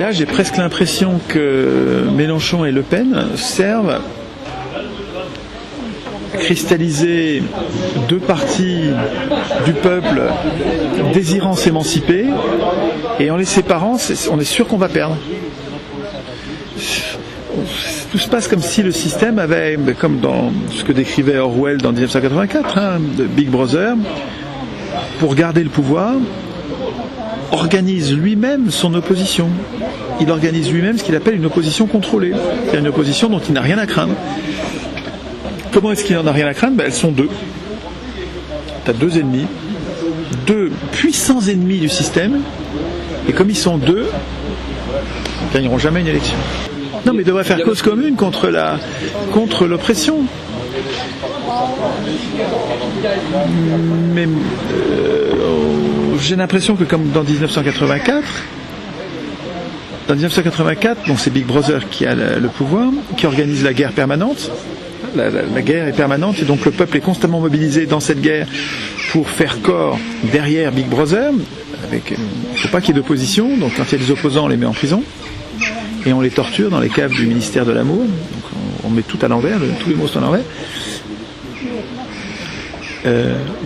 là, j'ai presque l'impression que Mélenchon et Le Pen servent à cristalliser deux parties du peuple désirant s'émanciper, et en les séparant, on est sûr qu'on va perdre. Tout se passe comme si le système avait, comme dans ce que décrivait Orwell dans 1984, de Big Brother, pour garder le pouvoir, organise lui-même son opposition. Il organise lui-même ce qu'il appelle une opposition contrôlée. C'est une opposition dont il n'a rien à craindre. Comment est-ce qu'il n'en a rien à craindre? Elles sont deux. Tu as deux ennemis, deux puissants ennemis du système, et comme ils sont deux, ils ne gagneront jamais une élection. Non, mais ils devraient faire cause commune contre l'oppression. Mais j'ai l'impression que comme dans 1984, donc c'est Big Brother qui a le pouvoir, qui organise la guerre permanente. La guerre est permanente et donc le peuple est constamment mobilisé dans cette guerre pour faire corps derrière Big Brother. Il ne faut pas qu'il y ait d'opposition, donc quand il y a des opposants, on les met en prison et on les torture dans les caves du ministère de l'Amour. Donc on met tout à l'envers, tous les mots sont à l'envers.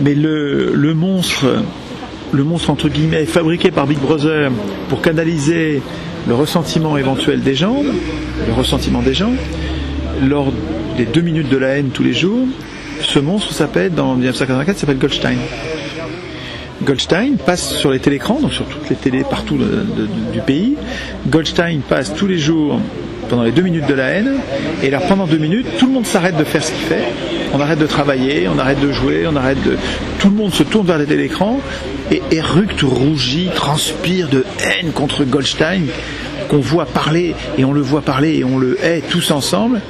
Mais le monstre entre guillemets fabriqué par Big Brother pour canaliser le ressentiment éventuel des gens, lors des 2 minutes de la haine tous les jours, ce monstre s'appelle, dans 1984, s'appelle Goldstein. Goldstein passe sur les télécrans, donc sur toutes les télés partout du pays. Goldstein passe tous les jours pendant les 2 minutes de la haine, et là pendant 2 minutes, tout le monde s'arrête de faire ce qu'il fait. On arrête de travailler, on arrête de jouer, tout le monde se tourne vers les télécrans et éructe, rougit, transpire de haine contre Goldstein, qu'on voit parler, et on le voit parler, et on le hait tous ensemble.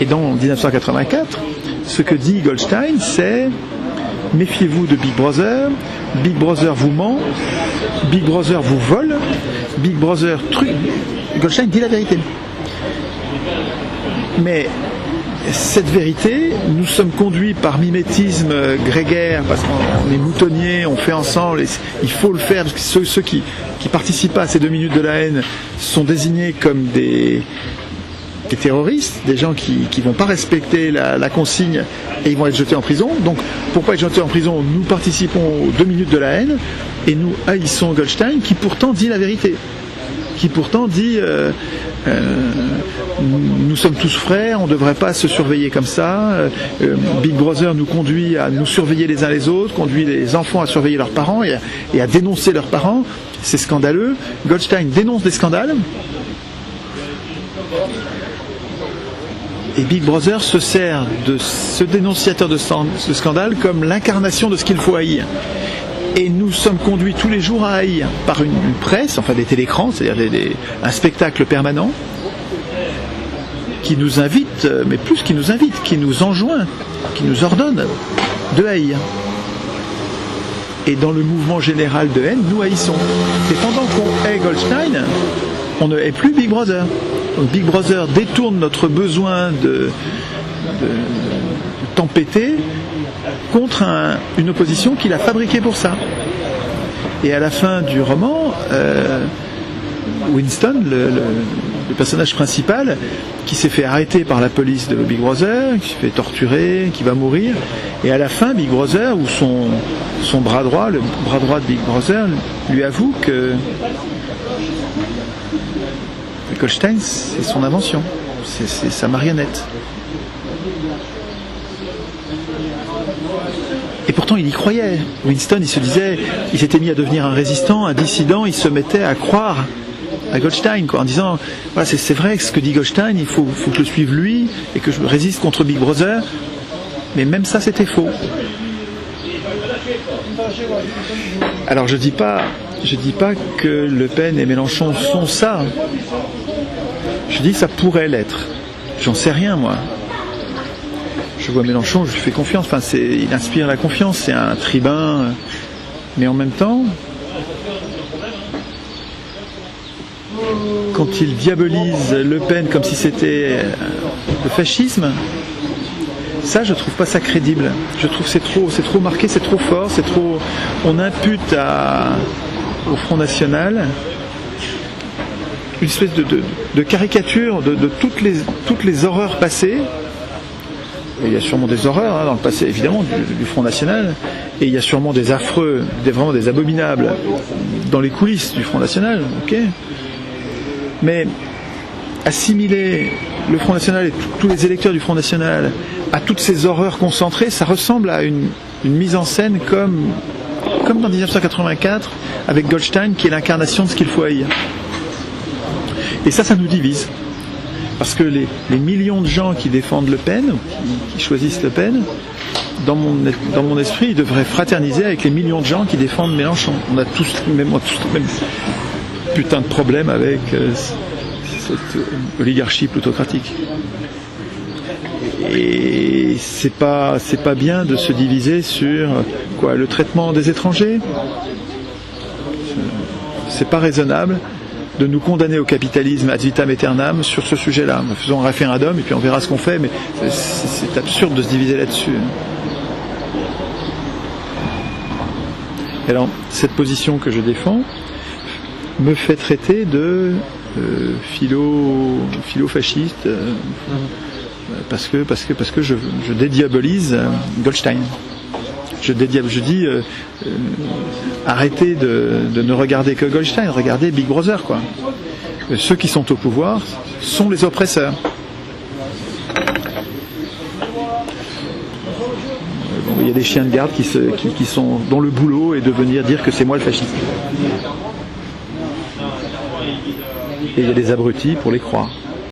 Et dans 1984, ce que dit Goldstein, c'est « Méfiez-vous de Big Brother vous ment, Big Brother vous vole, Big Brother truc. » Goldstein dit la vérité. Mais cette vérité, nous sommes conduits par mimétisme grégaire, parce qu'on est moutonniers, on fait ensemble, et il faut le faire, parce que ceux qui participent pas à ces 2 minutes de la haine sont désignés comme des terroristes, des gens qui vont pas respecter la consigne, et ils vont être jetés en prison. Donc pour pas être jetés en prison, nous participons aux 2 minutes de la haine, et nous haïssons Goldstein, qui pourtant dit la vérité, qui pourtant dit nous sommes tous frères, on ne devrait pas se surveiller comme ça, Big Brother nous conduit à nous surveiller les uns les autres, conduit les enfants à surveiller leurs parents et à dénoncer leurs parents, c'est scandaleux. Goldstein dénonce des scandales, et Big Brother se sert de ce dénonciateur de scandale comme l'incarnation de ce qu'il faut haïr. Et nous sommes conduits tous les jours à haïr par une presse, enfin des télécrans, c'est-à-dire un spectacle permanent, qui nous invite, mais plus qui nous invite, qui nous enjoint, qui nous ordonne de haïr. Et dans le mouvement général de haine, nous haïssons. Et pendant qu'on hait Goldstein, on ne hait plus Big Brother. Donc Big Brother détourne notre besoin de tempêter contre une opposition qu'il a fabriquée pour ça. Et à la fin du roman, Winston, le personnage principal, qui s'est fait arrêter par la police de Big Brother, qui s'est fait torturer, qui va mourir, et à la fin, Big Brother, ou son bras droit, le bras droit de Big Brother, lui avoue que Goldstein, c'est son invention, c'est sa marionnette. Et pourtant, il y croyait. Winston, il se disait, il s'était mis à devenir un résistant, un dissident, il se mettait à croire à Goldstein, quoi, en disant, voilà, c'est vrai ce que dit Goldstein, il faut que je suive lui et que je résiste contre Big Brother. Mais même ça, c'était faux. Alors, je dis pas que Le Pen et Mélenchon sont ça. Je dis que ça pourrait l'être. J'en sais rien, moi. Je vois Mélenchon, je lui fais confiance. Enfin, il inspire la confiance. C'est un tribun. Mais en même temps, quand il diabolise Le Pen comme si c'était le fascisme, ça, je trouve pas ça crédible. Je trouve que c'est trop marqué, c'est trop fort, c'est trop. On impute au Front National une espèce de caricature de toutes les horreurs passées. Et il y a sûrement des horreurs dans le passé, évidemment, du Front National, et il y a sûrement des affreux, vraiment des abominables dans les coulisses du Front National, ok. Mais assimiler le Front National et tous les électeurs du Front National à toutes ces horreurs concentrées, ça ressemble à une mise en scène comme dans 1984, avec Goldstein, qui est l'incarnation de ce qu'il faut haïr. Et ça nous divise. Parce que les millions de gens qui défendent Le Pen, qui choisissent Le Pen, dans mon esprit, ils devraient fraterniser avec les millions de gens qui défendent Mélenchon. On a tous le même putain de problème avec cette oligarchie plutocratique. Et c'est pas bien de se diviser sur le traitement des étrangers. C'est pas raisonnable de nous condamner au capitalisme ad vitam aeternam sur ce sujet-là. Faisons un référendum et puis on verra ce qu'on fait, mais c'est absurde de se diviser là-dessus. Alors, cette position que je défends me fait traiter de philo-fasciste parce que je dédiabolise Goldstein. Je dis arrêtez de ne regarder que Goldstein, regardez Big Brother, quoi. Ceux qui sont au pouvoir sont les oppresseurs. Il y a des chiens de garde qui sont dont le boulot est de venir dire que c'est moi le fasciste. Et il y a des abrutis pour les croire.